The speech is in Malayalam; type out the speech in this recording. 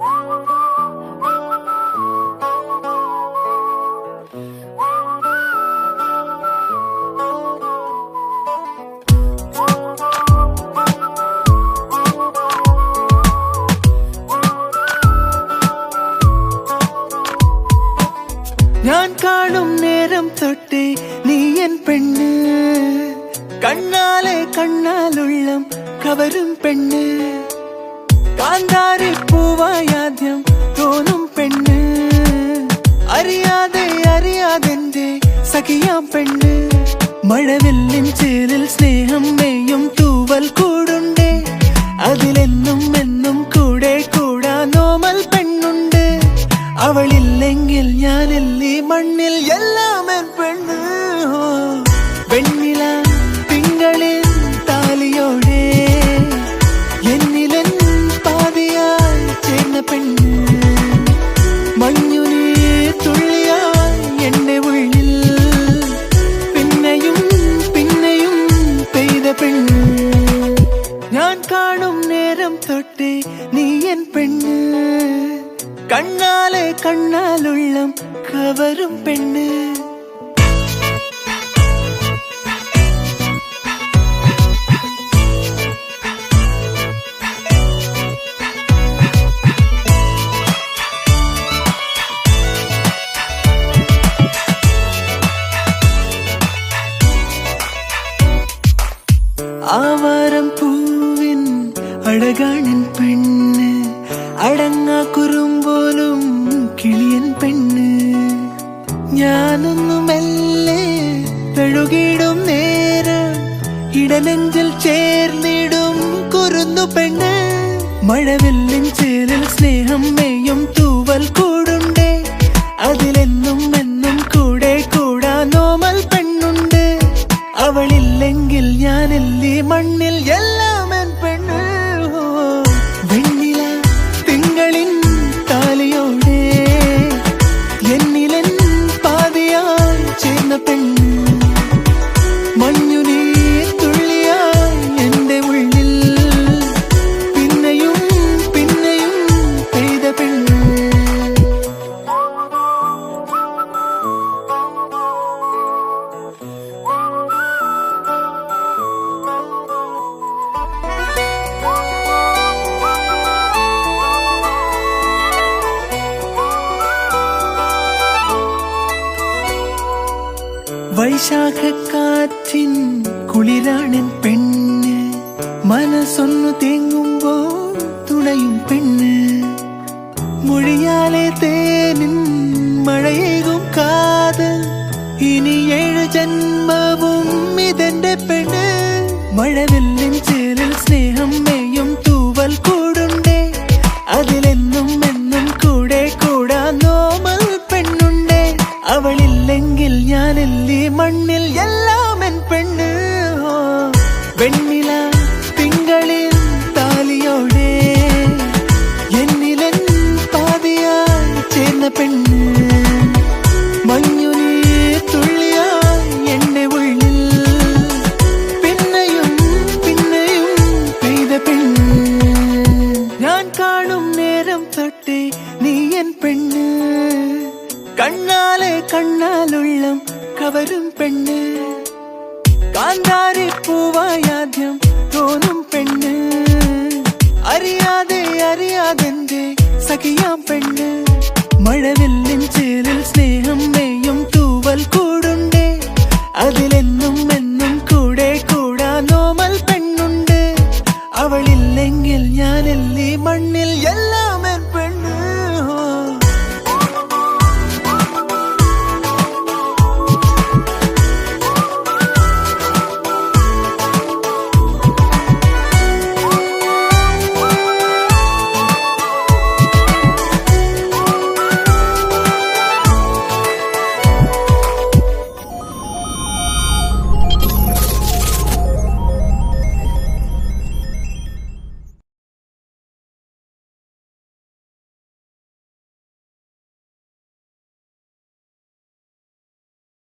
ഞാൻ കാണും നേരം തൊട്ടേ നീ എൻ പെണ്ണ്, കണ്ണാലെ കണ്ണാലുള്ളം കവരും പെണ്ണ്, കാന്താരി പൂവായാദ്യം തോന്നും പെണ്ണ്, അറിയാതെ അറിയാതെന്റെ സഖിയാം പെണ്ണ്. മഴവില്ലിൻ ചേലിൽ സ്നേഹം മെയ്യും തൂവൽ കൂടുണ്ടേ, അതിലെന്നും എന്നും കൂടെ കൂടാ നോമൽ പെണ്ണുണ്ട്. അവളില്ലെങ്കിൽ ഞാനില്ലേ മണ്ണിൽ എല്ലാം എൻ പെണ്ണ്. വെണ്ണില തിങ്കളിൽ താലിയോടെ എന്നിലൻ പാതിയായി ചേർന്ന പെണ്ണ്, മഞ്ഞുനീ തുള്ളിയായി എന്റെ ഉള്ളിൽ പിന്നെയും പിന്നെയും പെയ്ത പെണ്ണ്. ഞാൻ കാണും നേരം തൊട്ടേ നീ എൻ പെണ്ണ്, കണ്ണാലെ കണ്ണാലുള്ളം കവരും പെണ്ണ്. ആവാരം പൂവിൻ അഴകാണൻ പെണ്ണ്, അടങ്ങാ കുറുമ്പോലും കിളിയൻ പെണ്ണ്. ഞാനൊന്നു മെല്ലെ തഴുകിടും നേരം ഇടനെഞ്ചിൽ ചേർന്നിടും കുറുന്നു പെണ്ണ്. മഴവില്ലിൻ ചേരിൽ സ്നേഹം മെയ്യും തൂവൽ കൂടുണ്ടേ, അതിലെന്നും എന്നും കൂടെ കൂടാ നോമൽ പെണ്ണുണ്ട്. അവളില്ലെങ്കിൽ ഞാനില്ലേ മണ്ണിൽ എല്ലാം എൻ പെണ്ണ്. വെണ്ണില തിങ്കളിൻ താലിയോടെ എന്നിലൻ പാതിയായി ചേർന്ന പെണ്ണ്, മഞ്ഞുനീ തുള്ളിയായി എന്റെ ഉള്ളിൽ പിന്നെയും പിന്നെയും പെയ്ത പെണ്ണ്. വൈശാഖക്കാറ്റിൻ കുളിരാണൻ പെണ്ണ്, മനസ്സൊന്നു തേങ്ങുമ്പോ തുണയും പെണ്ണ്, മൊഴിയാലെ തേനിൻ മഴയേകും കാതൽ, ഇനി 7 ജന്മവും ഇതെന്റെ പെണ്ണ്. മഴവില്ലിൻ ചേരിൽ സ്നേഹം മെയ്യും തൂവൽ കൂടുണ്ടേ, അതിലെന്നും എന്നും കൂടെ കൂടാ നോമൽ പെണ്ണുണ്ടേ. അവളില്ലെങ്കിൽ ഞാനില്ലേ മണ്ണിൽ എല്ലാം എൻ പെണ്ണ്. വെണ്ണില തിങ്കളിൽ താലിയോടെ എന്നിലൻ പാതിയായി ചേർന്ന പെണ്ണ്, മഞ്ഞുനീ തുള്ളിയായി എന്റെ ഉള്ളിൽ പിന്നെയും പിന്നെയും പെയ്ത പെണ്ണ്. ഞാൻ കാണും നേരം തൊട്ടേ നീ എൻ പെണ്ണ്, കണ്ണാലെ കണ്ണാലുള്ളം കവരും പെണ്ണ്, കാന്താരി പൂവായാദ്യം തോന്നും പെണ്ണ്, അറിയാതെ അറിയാതെന്റെ സഖിയാം പെണ്ണ്. മഴവില്ലിൻ ചേരിൽ സ്നേഹം മെയ്യും തൂവൽ കൂടുണ്ടേ, അതിലെന്നും എന്നും കൂടെ കൂടാ നോമൽ പെണ്ണുണ്ട്. അവളില്ലെങ്കിൽ ഞാനല്ലേ മണ്ണിൽ